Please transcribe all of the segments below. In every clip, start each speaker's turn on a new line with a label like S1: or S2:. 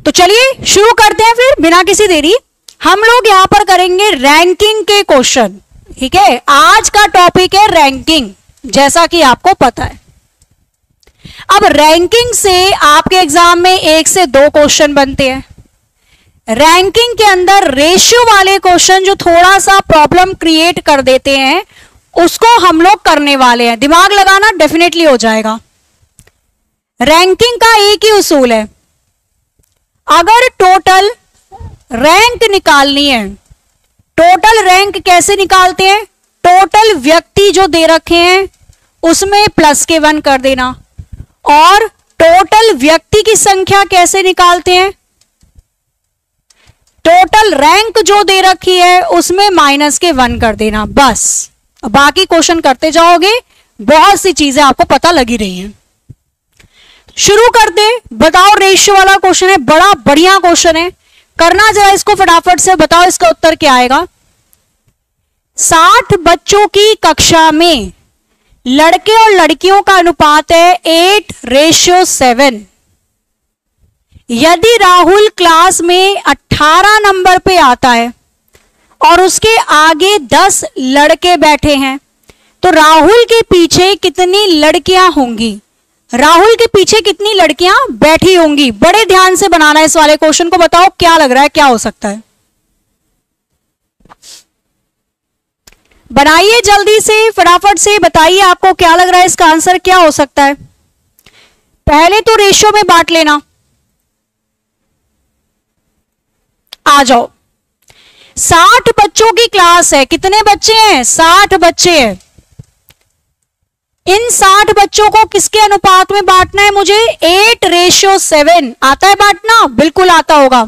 S1: तो चलिए शुरू करते हैं फिर बिना किसी देरी। हम लोग यहां पर करेंगे रैंकिंग के क्वेश्चन। ठीक है, आज का टॉपिक है रैंकिंग, जैसा कि आपको पता है। अब रैंकिंग से आपके एग्जाम में 1 से 2 क्वेश्चन बनते हैं। रैंकिंग के अंदर रेशियो वाले क्वेश्चन जो थोड़ा सा प्रॉब्लम क्रिएट कर देते हैं, उसको हम लोग करने वाले हैं। दिमाग लगाना डेफिनेटली हो जाएगा। रैंकिंग का एक ही उसूल है, अगर टोटल रैंक निकालनी है, टोटल रैंक कैसे निकालते हैं? टोटल व्यक्ति जो दे रखे हैं उसमें प्लस के 1 कर देना। और टोटल व्यक्ति की संख्या कैसे निकालते हैं? टोटल रैंक जो दे रखी है उसमें माइनस के 1 कर देना, बस। बाकी क्वेश्चन करते जाओगे, बहुत सी चीजें आपको पता लगी रही हैं। शुरू करते, बताओ रेशियो वाला क्वेश्चन है, बड़ा बढ़िया क्वेश्चन है, करना जरा इसको फटाफट से। बताओ इसका उत्तर क्या आएगा। 60 बच्चों की कक्षा में लड़के और लड़कियों का अनुपात है 8:7। यदि राहुल क्लास में 18 नंबर पे आता है और उसके आगे 10 लड़के बैठे हैं, तो राहुल के पीछे कितनी लड़कियां होंगी? राहुल के पीछे कितनी लड़कियां बैठी होंगी? बड़े ध्यान से बनाना है इस वाले क्वेश्चन को। बताओ क्या लग रहा है, क्या हो सकता है? बनाइए जल्दी से, फटाफट से बताइए, आपको क्या लग रहा है, इसका आंसर क्या हो सकता है? पहले तो रेशियो में बांट लेना। आ जाओ। 60 बच्चों की क्लास है, कितने बच्चे हैं? 60 बच्चे हैं। इन 60 बच्चों को किसके अनुपात में बांटना है मुझे? 8:7। आता है बांटना? बिल्कुल आता होगा।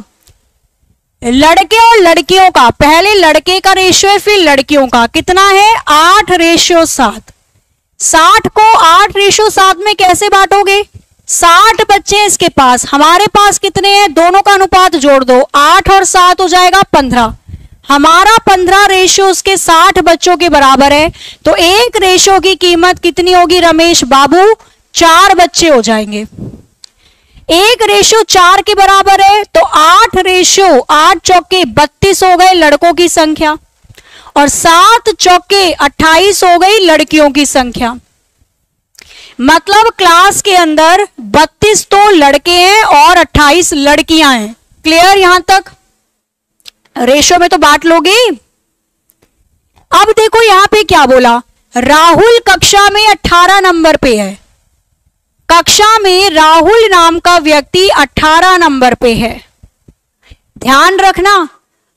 S1: लड़के और लड़कियों का, पहले लड़के का रेशियो है फिर लड़कियों का, कितना है? 8:7। 60 को 8:7 में कैसे बांटोगे? 60 बच्चे हैं इसके पास, हमारे पास कितने हैं? दोनों का अनुपात जोड़ दो, 8 और 7 हो जाएगा 15। हमारा 15 रेशियो उसके 60 बच्चों के बराबर है। तो एक रेशियो की कीमत कितनी होगी रमेश बाबू? 4 बच्चे हो जाएंगे। 1:4 के बराबर है, तो 8 चौके 32 हो गए लड़कों की संख्या, और 7 चौके 28 हो गई लड़कियों की संख्या। मतलब क्लास के अंदर 32 तो लड़के हैं और 28 लड़कियां हैं। क्लियर यहां तक? रेशियो में तो बांट लोगे। अब देखो यहां पे क्या बोला, राहुल कक्षा में 18 नंबर पे है। कक्षा में राहुल नाम का व्यक्ति 18 नंबर पे है। ध्यान रखना,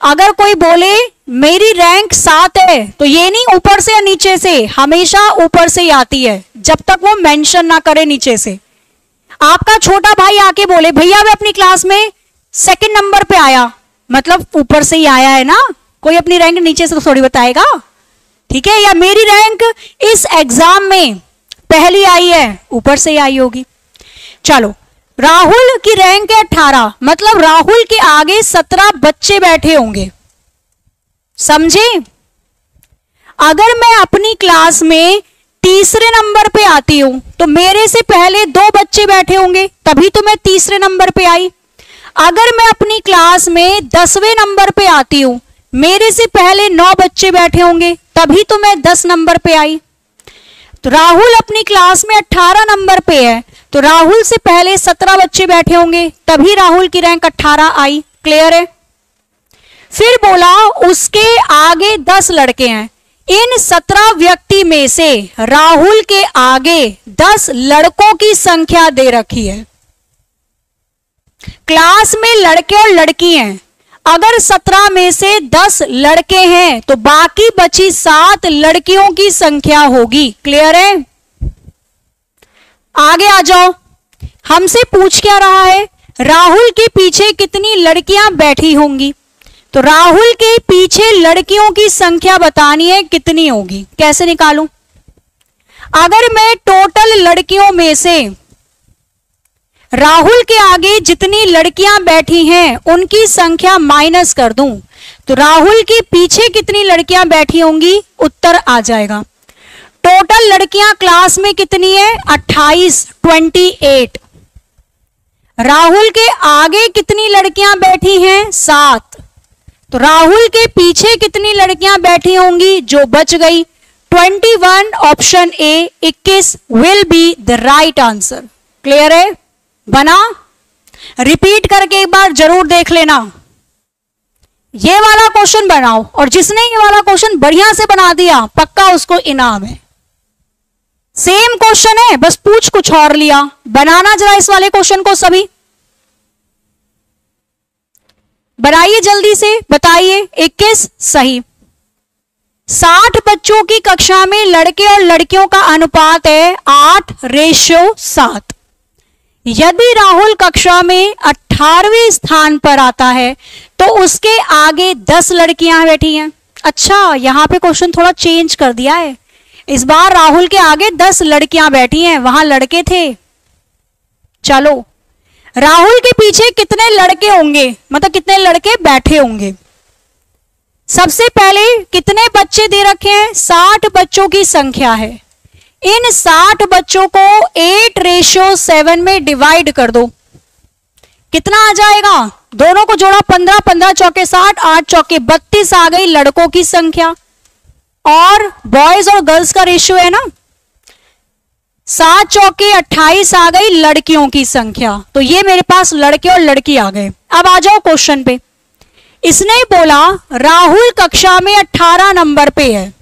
S1: अगर कोई बोले मेरी रैंक 7 है, तो ये नहीं ऊपर से या नीचे से, हमेशा ऊपर से ही आती है, जब तक वो मेंशन ना करे नीचे से। आपका छोटा भाई आके बोले भैया मैं अपनी क्लास में 2nd नंबर पे आया, मतलब ऊपर से ही आया है ना, कोई अपनी रैंक नीचे से तो थोड़ी बताएगा। ठीक है, या मेरी रैंक इस एग्जाम में पहली आई है, ऊपर से ही आई होगी। चलो, राहुल की रैंक है 18, मतलब राहुल के आगे 17 बच्चे बैठे होंगे। समझे? अगर मैं अपनी क्लास में तीसरे नंबर पे आती हूं, तो मेरे से पहले 2 बच्चे बैठे होंगे, तभी तो मैं तीसरे नंबर पे आई। अगर मैं अपनी क्लास में 10वें नंबर पे आती हूं, मेरे से पहले 9 बच्चे बैठे होंगे, तभी तो मैं 10 नंबर पे आई। तो राहुल अपनी क्लास में 18 नंबर पे है, तो राहुल से पहले 17 बच्चे बैठे होंगे, तभी राहुल की रैंक 18 आई। क्लियर है? फिर बोला उसके आगे 10 लड़के हैं। इन 17 व्यक्ति में से राहुल के आगे 10 लड़कों की संख्या दे रखी है। क्लास में लड़के और लड़की हैं, अगर 17 में से 10 लड़के हैं, तो बाकी बची 7 लड़कियों की संख्या होगी। क्लियर है? आगे आ जाओ। हमसे पूछ क्या रहा है? राहुल के पीछे कितनी लड़कियां बैठी होंगी। तो राहुल के पीछे लड़कियों की संख्या बतानी है, कितनी होगी। कैसे निकालूं? अगर मैं टोटल लड़कियों में से राहुल के आगे जितनी लड़कियां बैठी हैं उनकी संख्या माइनस कर दूं, तो राहुल के पीछे कितनी लड़कियां बैठी होंगी, उत्तर आ जाएगा। टोटल लड़कियां क्लास में कितनी है? 28, 28। राहुल के आगे कितनी लड़कियां बैठी हैं? 7। तो राहुल के पीछे कितनी लड़कियां बैठी होंगी जो बच गई? 21, option A 21 will be the right answer. Clear है? बना? रिपीट करके एक बार जरूर देख लेना। ये वाला क्वेश्चन बनाओ और जिसने ये वाला क्वेश्चन बढ़िया से बना दिया पक्का उसको इनाम है। सेम क्वेश्चन है, बस पूछ कुछ और लिया। बनाना जरा इस वाले क्वेश्चन को सभी, बनाइए जल्दी से, बताइए। 21 सही। 60 बच्चों की कक्षा में लड़के और लड़कियों का अनुपात है 8:7। यदि राहुल कक्षा में 18वें स्थान पर आता है तो उसके आगे 10 लड़कियां बैठी हैं। अच्छा, यहां पे क्वेश्चन थोड़ा चेंज कर दिया है। इस बार राहुल के आगे 10 लड़कियां बैठी हैं, वहां लड़के थे। चलो, राहुल के पीछे कितने लड़के होंगे, मतलब कितने लड़के बैठे होंगे? सबसे पहले कितने बच्चे दे रखे हैं? 60 बच्चों की संख्या है। इन 60 बच्चों को 8:7 में डिवाइड कर दो। कितना आ जाएगा? दोनों को जोड़ा 15, 15 चौके 60, 8 चौके 32 आ गई लड़कों की संख्या। और बॉयज और गर्ल्स का रेशियो है ना, 7 चौके 28 आ गई लड़कियों की संख्या। तो ये मेरे पास लड़के और लड़की आ गए। अब आ जाओ क्वेश्चन पे। इसने बोला राहुल कक्षा में 18 नंबर पे है।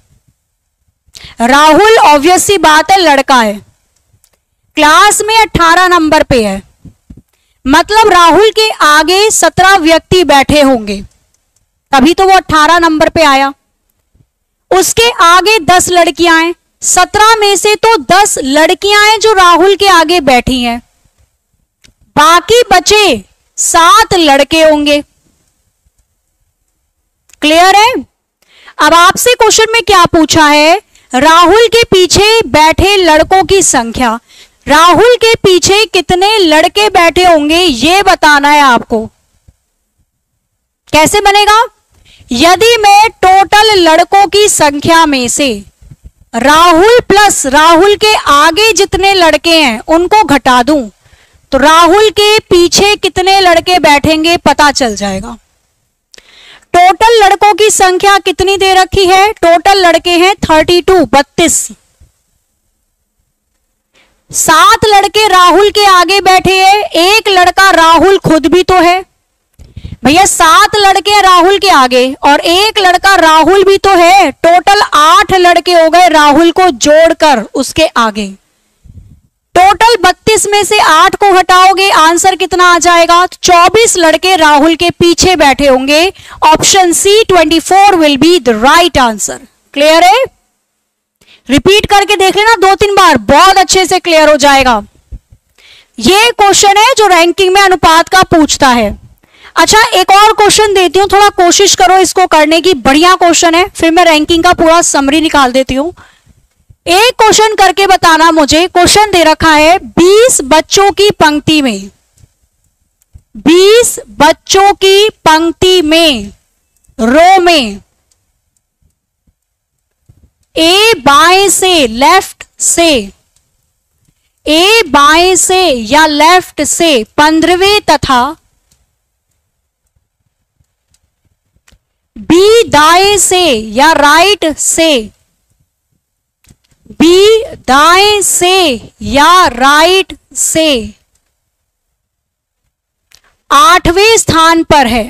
S1: राहुल ऑब्वियस सी बात है लड़का है, क्लास में 18 नंबर पे है, मतलब राहुल के आगे 17 व्यक्ति बैठे होंगे, तभी तो वो 18 नंबर पे आया। उसके आगे 10 लड़कियां हैं, 17 में से तो 10 लड़कियां हैं जो राहुल के आगे बैठी हैं, बाकी बचे 7 लड़के होंगे। क्लियर है? अब आपसे क्वेश्चन में क्या पूछा है? राहुल के पीछे बैठे लड़कों की संख्या। राहुल के पीछे कितने लड़के बैठे होंगे ये बताना है आपको। कैसे बनेगा? यदि मैं टोटल लड़कों की संख्या में से राहुल प्लस राहुल के आगे जितने लड़के हैं उनको घटा दूं तो राहुल के पीछे कितने लड़के बैठेंगे पता चल जाएगा। टोटल लड़कों की संख्या कितनी दे रखी है? टोटल लड़के हैं 32। 7 लड़के राहुल के आगे बैठे हैं, एक लड़का राहुल खुद भी तो है भैया। 7 लड़के राहुल के आगे और एक लड़का राहुल भी तो है, टोटल 8 लड़के हो गए राहुल को जोड़कर उसके आगे। टोटल 32 में से 8 को हटाओगे आंसर कितना आ जाएगा? 24 लड़के राहुल के पीछे बैठे होंगे। Option C 24 will be the right answer. Clear है? रिपीट करके देख लेना 2-3 बार, बहुत अच्छे से क्लियर हो जाएगा। ये क्वेश्चन है जो रैंकिंग में अनुपात का पूछता है। अच्छा, एक और क्वेश्चन देती हूं, थोड़ा कोशिश करो इसको करने की, बढ़िया क्वेश्चन है, फिर मैं रैंकिंग का पूरा समरी निकाल देती हूं। एक क्वेश्चन करके बताना मुझे। क्वेश्चन दे रखा है 20 बच्चों की पंक्ति में, 20 बच्चों की पंक्ति में, रो में, ए बाएं से लेफ्ट से, ए बाएं से या लेफ्ट से 15वें तथा बी दाएं से या राइट से, बी दाएं से या राइट से 8वें स्थान पर है,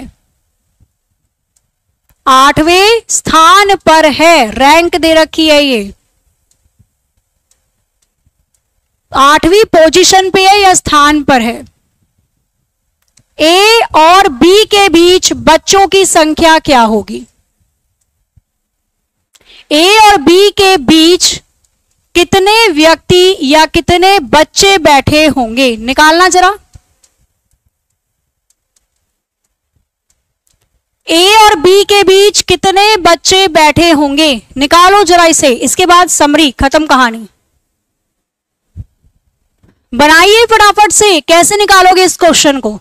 S1: 8वें स्थान पर है, रैंक दे रखी है, ये 8वीं पोजीशन पे है या स्थान पर है। ए और बी के बीच बच्चों की संख्या क्या होगी? ए और बी के बीच कितने व्यक्ति या कितने बच्चे बैठे होंगे? निकालना जरा। ए और बी के बीच कितने बच्चे बैठे होंगे? निकालो जरा इसे, इसके बाद समरी, खत्म कहानी। बनाइए फटाफट से। कैसे निकालोगे इस क्वेश्चन को?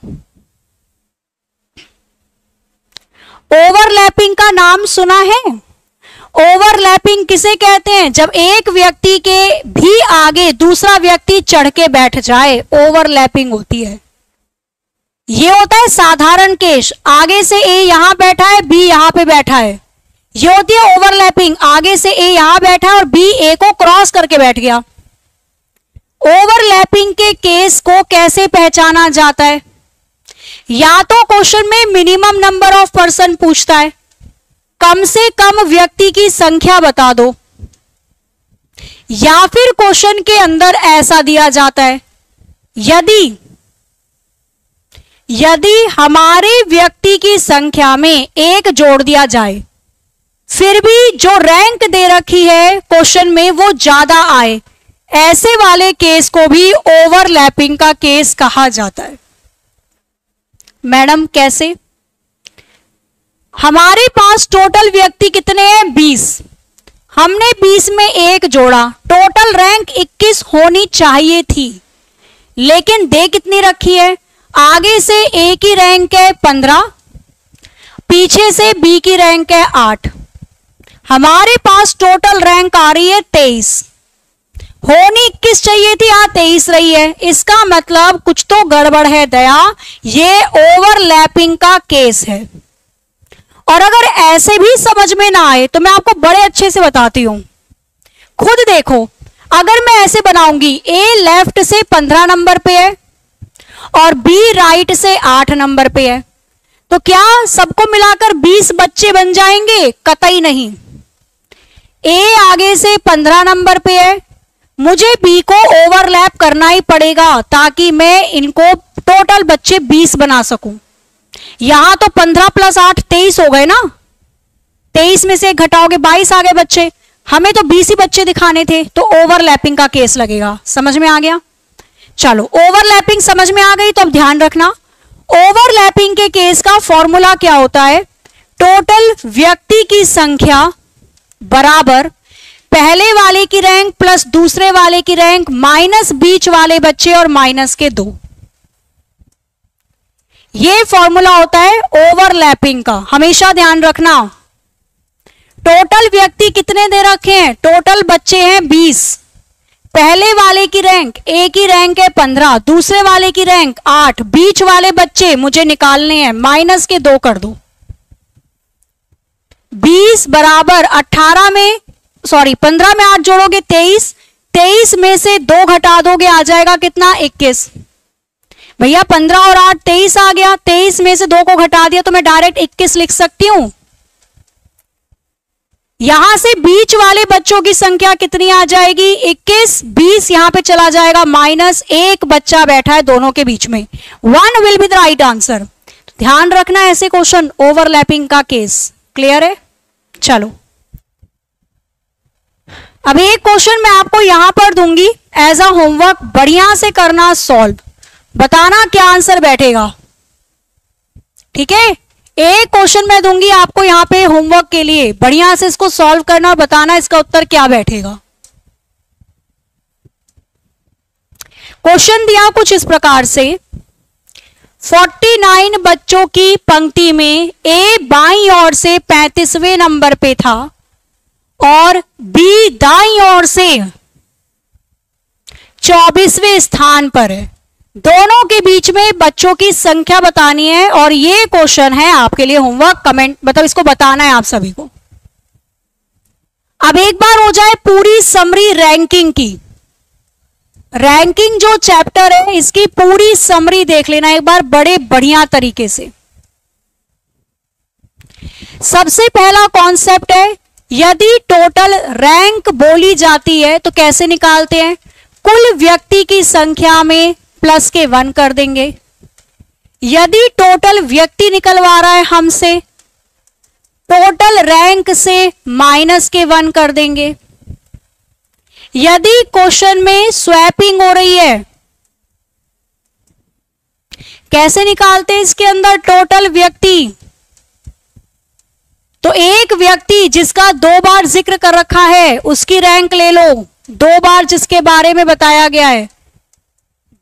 S1: ओवरलैपिंग का नाम सुना है? ओवरलैपिंग किसे कहते हैं? जब एक व्यक्ति के भी आगे दूसरा व्यक्ति चढ़ के बैठ जाए, ओवरलैपिंग होती है। ये होता है साधारण केस, आगे से ए यहां बैठा है, बी यहां पे बैठा है। ये होती है ओवरलैपिंग, आगे से ए यहां बैठा है और बी ए को क्रॉस करके बैठ गया। ओवरलैपिंग के केस को कैसे पहचाना जाता है? या तो क्वेश्चन में मिनिमम नंबर ऑफ पर्सन पूछता है, कम से कम व्यक्ति की संख्या बता दो, या फिर क्वेश्चन के अंदर ऐसा दिया जाता है, यदि हमारे व्यक्ति की संख्या में एक जोड़ दिया जाए, फिर भी जो रैंक दे रखी है क्वेश्चन में वो ज्यादा आए, ऐसे वाले केस को भी ओवरलैपिंग का केस कहा जाता है। मैडम कैसे? हमारे पास टोटल व्यक्ति कितने हैं? 20। हमने 20 में एक जोड़ा, टोटल रैंक 21 होनी चाहिए थी, लेकिन दे कितनी रखी है? आगे से ए की रैंक है 15, पीछे से बी की रैंक है 8। हमारे पास टोटल रैंक आ रही है 23। होनी 21 चाहिए थी, 23 रही है। इसका मतलब कुछ तो गड़बड़ है दया, ये ओवरलैपिंग का केस है। और अगर ऐसे भी समझ में ना आए तो मैं आपको बड़े अच्छे से बताती हूं, खुद देखो। अगर मैं ऐसे बनाऊंगी, ए लेफ्ट से 15 नंबर पे है और बी राइट से 8 नंबर पे है, तो क्या सबको मिलाकर 20 बच्चे बन जाएंगे? कतई नहीं। ए आगे से 15 नंबर पे है, मुझे बी को ओवरलैप करना ही पड़ेगा ताकि मैं इनको टोटल बच्चे 20 बना सकूं। यहां तो 15 + 8 23 हो गए ना, 23 में से एक घटाओगे 22 आ गए बच्चे, हमें तो 20 ही बच्चे दिखाने थे, तो ओवरलैपिंग का केस लगेगा। समझ में आ गया? चलो, ओवरलैपिंग समझ में आ गई तो अब ध्यान रखना, ओवरलैपिंग के केस का फॉर्मूला क्या होता है? टोटल व्यक्ति की संख्या बराबर पहले वाले की रैंक प्लस दूसरे वाले की रैंक माइनस बीच वाले बच्चे और माइनस के 2। ये फॉर्मूला होता है ओवरलैपिंग का, हमेशा ध्यान रखना। टोटल व्यक्ति कितने दे रखे हैं? टोटल बच्चे हैं 20। पहले वाले की रैंक, ए की रैंक है 15, दूसरे वाले की रैंक 8, बीच वाले बच्चे मुझे निकालने हैं, माइनस के 2 कर दो। 20 बराबर 18 में 15 में 8 जोड़ोगे 23, 23 में से 2 घटा दोगे आ जाएगा कितना? 21। भैया 15 और 8 23 आ गया, 23 में से 2 को घटा दिया तो मैं डायरेक्ट 21 लिख सकती हूं। यहां से बीच वाले बच्चों की संख्या कितनी आ जाएगी? 21, 20 यहां पे चला जाएगा, माइनस 1 बच्चा बैठा है दोनों के बीच में, 1 will be the right answer. ध्यान रखना ऐसे क्वेश्चन, ओवरलैपिंग का केस। क्लियर है? चलो, अब एक क्वेश्चन मैं आपको यहां पर दूंगी एज अ होमवर्क, बढ़िया से करना सॉल्व, बताना क्या आंसर बैठेगा। ठीक है? एक क्वेश्चन मैं दूंगी आपको यहां पे होमवर्क के लिए, बढ़िया से इसको सॉल्व करना और बताना इसका उत्तर क्या बैठेगा। क्वेश्चन दिया कुछ इस प्रकार से, 49 बच्चों की पंक्ति में ए बाईं ओर से 35वें नंबर पे था और बी दाईं ओर से 24वें स्थान पर है। दोनों के बीच में बच्चों की संख्या बतानी है और ये क्वेश्चन है आपके लिए होमवर्क, कमेंट मतलब इसको बताना है आप सभी को। अब एक बार हो जाए पूरी समरी रैंकिंग की, रैंकिंग जो चैप्टर है इसकी पूरी समरी देख लेना एक बार बड़े बढ़िया तरीके से। सबसे पहला कॉन्सेप्ट है, यदि टोटल रैंक बोली जाती है तो कैसे निकालते हैं? कुल व्यक्ति की संख्या में प्लस के 1 कर देंगे। यदि टोटल व्यक्ति निकलवा रहा है हमसे, टोटल रैंक से माइनस के 1 कर देंगे। यदि क्वेश्चन में स्वैपिंग हो रही है, कैसे निकालते हैं इसके अंदर टोटल व्यक्ति? तो एक व्यक्ति जिसका 2 बार जिक्र कर रखा है उसकी रैंक ले लो, 2 बार जिसके बारे में बताया गया है।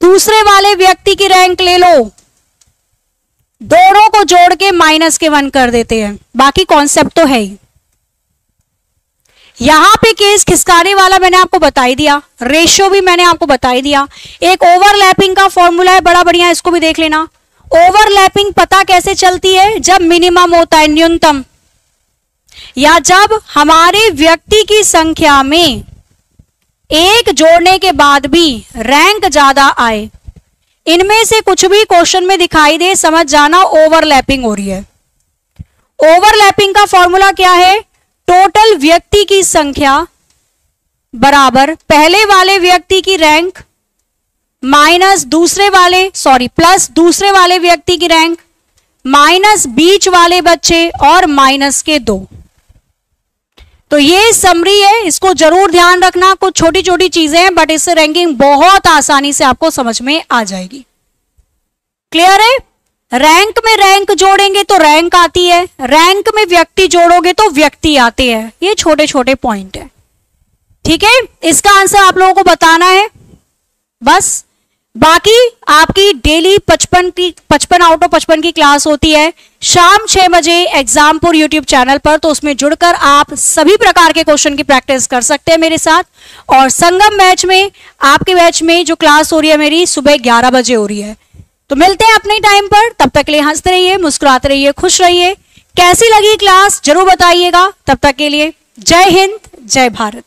S1: दूसरे वाले व्यक्ति की रैंक ले लो, दोनों को जोड़ के माइनस के 1 कर देते हैं। बाकी कॉन्सेप्ट तो है ही। यहां पे केस खिसकाने वाला मैंने आपको बता ही दिया, रेशियो भी मैंने आपको बता ही दिया। एक ओवरलैपिंग का फॉर्मूला है बड़ा बढ़िया, इसको भी देख लेना। ओवरलैपिंग पता कैसे चलती है? जब मिनिमम होता है, न्यूनतम, या जब हमारे व्यक्ति की संख्या में एक जोड़ने के बाद भी रैंक ज्यादा आए। इनमें से कुछ भी क्वेश्चन में दिखाई दे, समझ जाना ओवरलैपिंग हो रही है। ओवरलैपिंग का फॉर्मूला क्या है? टोटल व्यक्ति की संख्या बराबर पहले वाले व्यक्ति की रैंक माइनस प्लस दूसरे वाले व्यक्ति की रैंक माइनस बीच वाले बच्चे और माइनस के 2। तो ये समरी है, इसको जरूर ध्यान रखना। कुछ छोटी छोटी चीजें हैं बट इससे रैंकिंग बहुत आसानी से आपको समझ में आ जाएगी। क्लियर है? रैंक में रैंक जोड़ेंगे तो रैंक आती है, रैंक में व्यक्ति जोड़ोगे तो व्यक्ति आते हैं। ये छोटे छोटे पॉइंट है, ठीक है। इसका आंसर आप लोगों को बताना है बस। बाकी आपकी डेली 55 आउट ऑफ 55 की क्लास होती है शाम 6 बजे एग्जामपुर यूट्यूब चैनल पर। तो उसमें जुड़कर आप सभी प्रकार के क्वेश्चन की प्रैक्टिस कर सकते हैं मेरे साथ। और संगम बैच में, आपके बैच में जो क्लास हो रही है मेरी, सुबह 11 बजे हो रही है। तो मिलते हैं अपने टाइम पर, तब तक के लिए हंसते रहिए, मुस्कुराते रहिए, खुश रहिए। कैसी लगी क्लास जरूर बताइएगा। तब तक के लिए जय हिंद, जय भारत।